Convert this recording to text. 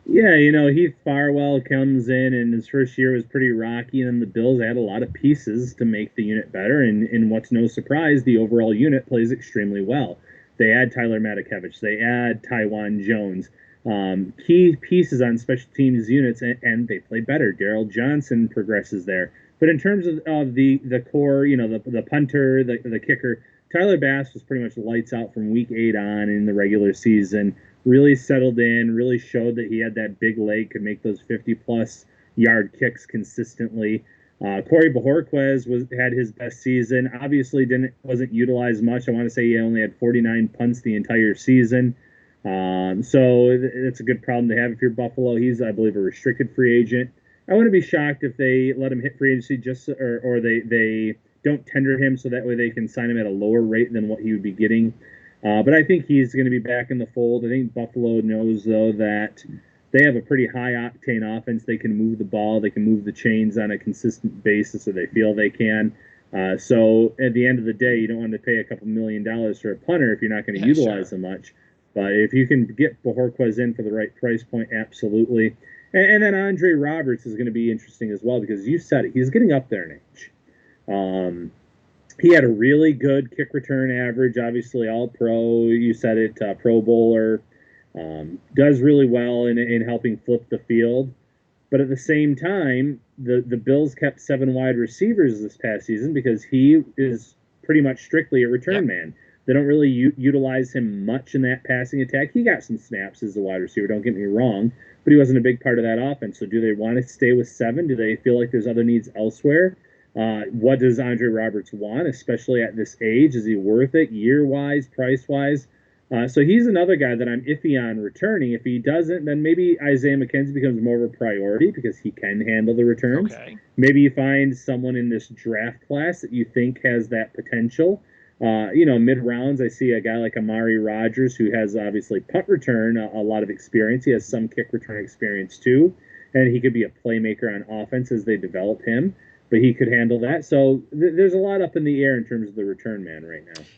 Yeah, Heath Farwell comes in, and his first year was pretty rocky, and then the Bills add a lot of pieces to make the unit better. And what's no surprise, the overall unit plays extremely well. They add Tyler Matakevich, they add Taiwan Jones, key pieces on special teams units, and they play better. Daryl Johnson progresses there. But in terms of the core, the punter, the kicker, Tyler Bass was pretty much lights out from week 8 on in the regular season, really settled in, really showed that he had that big leg, could make those 50 plus yard kicks consistently. Corey Bojorquez had his best season. Obviously, didn't wasn't utilized much. I want to say he only had 49 punts the entire season. So it's a good problem to have if you're Buffalo. He's, I believe, a restricted free agent. I wouldn't be shocked if they let him hit free agency or they don't tender him so that way they can sign him at a lower rate than what he would be getting. But I think he's going to be back in the fold. I think Buffalo knows, though, that they have a pretty high octane offense. They can move the ball, they can move the chains on a consistent basis, or they feel they can. So at the end of the day, you don't want to pay a couple $1 million for a punter if you're not going to Yeah, utilize sure. them much. But if you can get Bojorquez in for the right price point, absolutely. And then Andre Roberts is going to be interesting as well because you said it, he's getting up there in age. Um, he had a really good kick return average, obviously all pro. You said it, Pro Bowler. Does really well in helping flip the field. But at the same time, the Bills kept 7 wide receivers this past season because he is pretty much strictly a return Yep. man. They don't really utilize him much in that passing attack. He got some snaps as a wide receiver, don't get me wrong, but he wasn't a big part of that offense. So do they want to stay with 7? Do they feel like there's other needs elsewhere? What does Andre Roberts want, especially at this age? Is he worth it year wise, price wise? So he's another guy that I'm iffy on returning. If he doesn't, then maybe Isaiah McKenzie becomes more of a priority because he can handle the returns. Okay. Maybe you find someone in this draft class that you think has that potential. Mid rounds, I see a guy like Amari Rogers who has obviously punt return, a lot of experience. He has some kick return experience too, and he could be a playmaker on offense as they develop him. But he could handle that. So there's a lot up in the air in terms of the return man right now.